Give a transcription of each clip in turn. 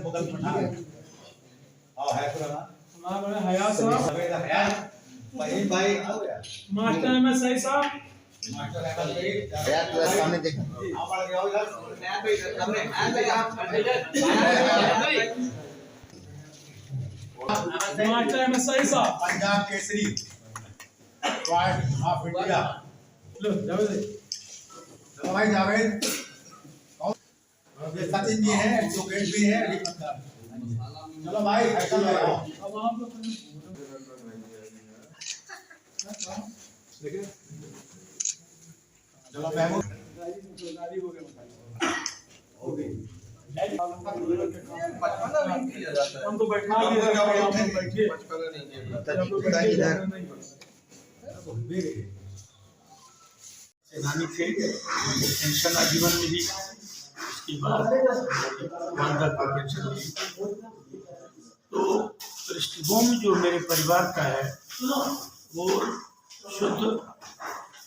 मुगल पठान है पुराना हमारा हया साहब भाई मास्टर में सही साहब सामने देख मास्टर में सही साहब Punjab Kesari white of India लो जावेद चलो भाई जावेद ये सचिन जी हैं सुकेश भी हैं चलो भाई साइकिल लगाओ अब आप लोग चलो महमूद हमको बैठा दिया हम बैठिए सेनानी थे, पेंशन आजीवन मिली, उसके बाद वांदा को पेंशन मिली। तो पृष्ठभूमि जो मेरे परिवार का है वो शुद्ध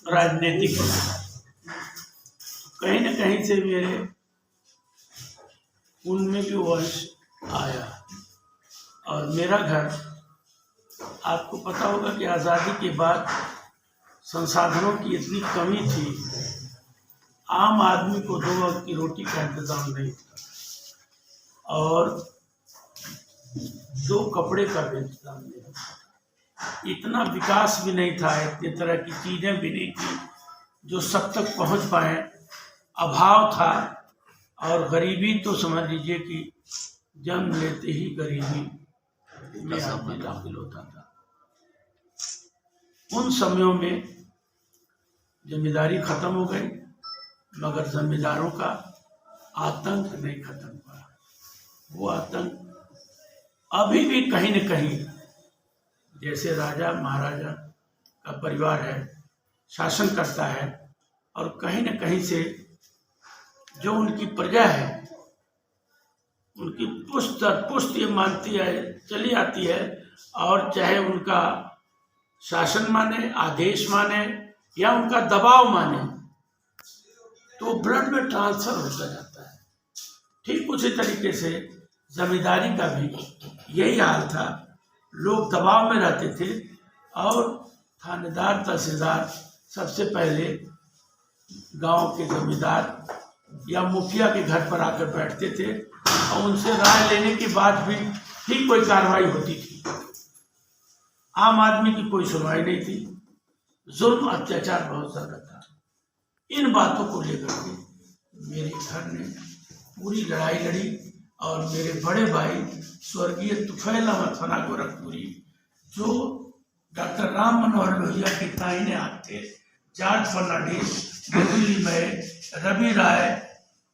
राजनीतिक है। कहीं न कहीं से मेरे उनमें भी वंश आया और मेरा घर, आपको पता होगा कि आज़ादी के बाद संसाधनों की इतनी कमी थी, आम आदमी को 2 वक्त की रोटी का इंतजाम नहीं था और 2 कपड़े का भी इंतजाम नहीं था। इतना विकास भी नहीं था, इतनी तरह की चीज़ें भी नहीं थी जो सब तक पहुंच पाए। अभाव था और गरीबी तो समझ लीजिए कि जन्म लेते ही गरीबी में आदमी दाखिल होता था। उन समयों में जमींदारी खत्म हो गई, मगर जमींदारों का आतंक नहीं खत्म हुआ। वो आतंक अभी भी कहीं न कहीं, जैसे राजा महाराजा का परिवार है, शासन करता है और कहीं न कहीं से जो उनकी प्रजा है उनकी पुष्ट दर पुष्ट ये मानती है, चली आती है। और चाहे उनका शासन माने, आदेश माने या उनका दबाव माने, तो ब्लड में ट्रांसफर होता जाता है। ठीक उसी तरीके से जमींदारी का भी यही हाल था। लोग दबाव में रहते थे और थानेदार तहसीलदार सबसे पहले गांव के जमींदार या मुखिया के घर पर आकर बैठते थे और उनसे राय लेने के बाद भी ठीक कोई कार्रवाई होती थी। आम आदमी की कोई सुनवाई नहीं थी, जुल्म अत्याचार बहुत ज्यादा था। इन बातों को लेकर के मेरे घर ने पूरी लड़ाई लड़ी और मेरे बड़े भाई स्वर्गीय तुफैल अहमद फना गोरखपुरी, जो डॉक्टर राम मनोहर लोहिया के दाहिने हाथ थे, जॉर्ज फर्नांडिस, दिल्ली में रवि राय,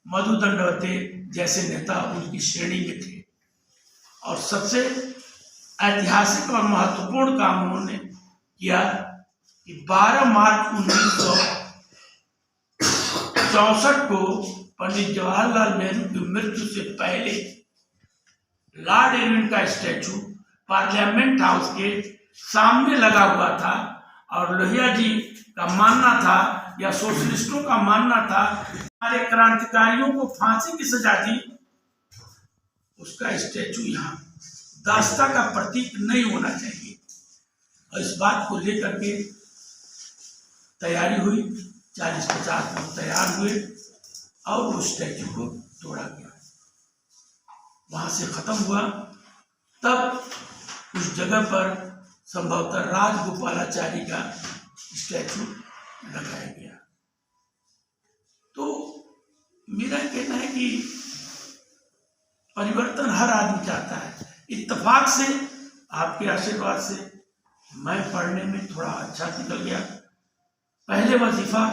मधु दंडवते जैसे नेता उनकी श्रेणी में थे। और सबसे ऐतिहासिक और महत्वपूर्ण काम उन्होंने किया कि 12 मार्च 1964 को पंडित जवाहरलाल नेहरू की मृत्यु से पहले लॉर्ड इरविन का स्टैचू पार्लियामेंट हाउस के सामने लगा हुआ था और लोहिया जी का मानना था या सोशलिस्टों का मानना था हमारे क्रांतिकारियों को फांसी की सजा दी, उसका स्टैचू यहाँ दास्ता का प्रतीक नहीं होना चाहिए। और इस बात को लेकर के तैयारी हुई, 40-50 लोग तैयार हुए और उस स्टैचू को तोड़ा गया। वहां से खत्म हुआ। तब उस जगह पर संभवतः राजगोपालाचारी का स्टैचू लगाया गया। तो मेरा कहना है कि परिवर्तन हर आदमी चाहता है। इत्तेफाक से, आपके आशीर्वाद से मैं पढ़ने में थोड़ा अच्छा निकल गया। पहले वजीफा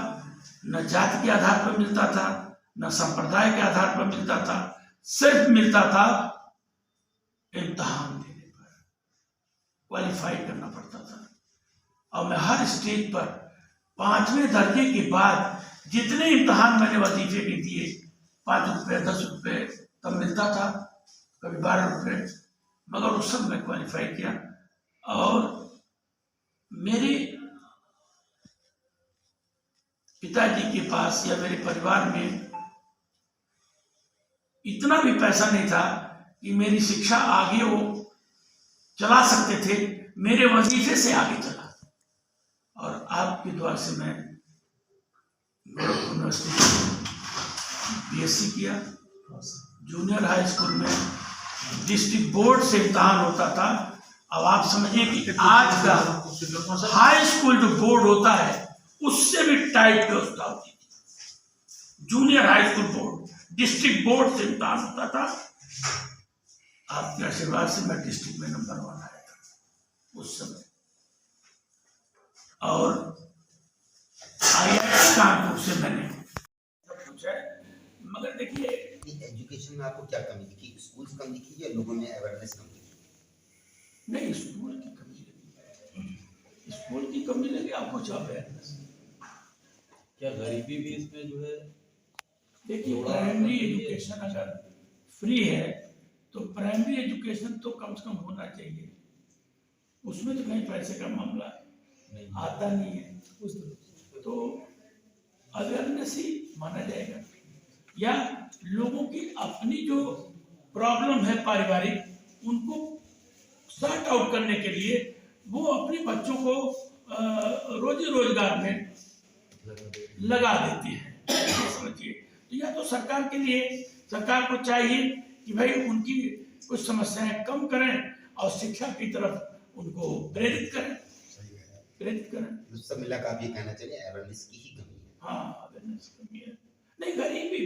न जाति के आधार पर मिलता था, न संप्रदाय के आधार पर मिलता था, सिर्फ मिलता था इम्तिहान देने पर, क्वालिफाई करना पड़ता था। और मैं हर स्टेज पर 5वें दर्जे के बाद जितने इम्तिहान मैंने वजीफे के दिए, 5 रुपये 10 रुपये तब मिलता था, कभी 12 रुपये, मगर उस सब में क्वालिफाई किया। और मेरी पिताजी के पास या मेरे परिवार में इतना भी पैसा नहीं था कि मेरी शिक्षा आगे वो चला सकते थे, मेरे वजीफे से आगे चला। और आपके द्वार से मैं यूनिवर्सिटी बीएससी किया। जूनियर हाई स्कूल में डिस्ट्रिक्ट बोर्ड से इम्तहान होता था। अब आप समझिए कि आज का हाई स्कूल जो बोर्ड होता है उससे भी टाइट व्यवस्था होती थी। Junior high school board district board से इम्तहान होता था। आपके आशीर्वाद से मैं डिस्ट्रिक्ट में नंबर 1 आया था उस समय। और IIT कानपुर से मैंने सब कुछ है। मगर देखिए, एजुकेशन में आपको क्या कमी दिखी? स्कूल्स कम दिखी या लोगों में अवेयरनेस कम दिखी? नहीं, स्कूल की कमी लगी। स्कूल की कमी लगी, आपको क्या अवेयरनेस? क्या गरीबी भी इसमें जो है? देखिए, प्राइमरी एजुकेशन अगर फ्री है तो प्राइमरी एजुकेशन तो कम से कम होना चाहिए। उसमें तो कहीं पैसे का मामला आता नहीं है, तो अवेयरनेस ही माना जाएगा। या लोगों की अपनी जो प्रॉब्लम है पारिवारिक, उनको सॉर्ट आउट करने के लिए वो अपने बच्चों को रोजी रोजगार में लगा देती है, समझिए। तो या तो सरकार के लिए, सरकार को चाहिए कि भाई उनकी कुछ समस्याएं कम करें और शिक्षा की तरफ उनको प्रेरित करें। सब मिला कर आप ये कहना चाहिए अवेयरनेस की ही कमी है। हाँ, अवेयरनेस कमी है। नहीं, गरीबी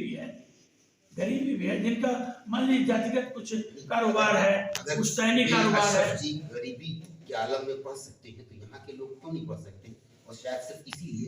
भी है जिनका मान लीजिए जातिगत कुछ कारोबार है, कुछ सैनिक कारोबार है। गरीबी के आलम में पढ़ सकते हैं तो यहाँ के लोग क्यों नहीं पढ़ सकते? और शायद सिर्फ इसीलिए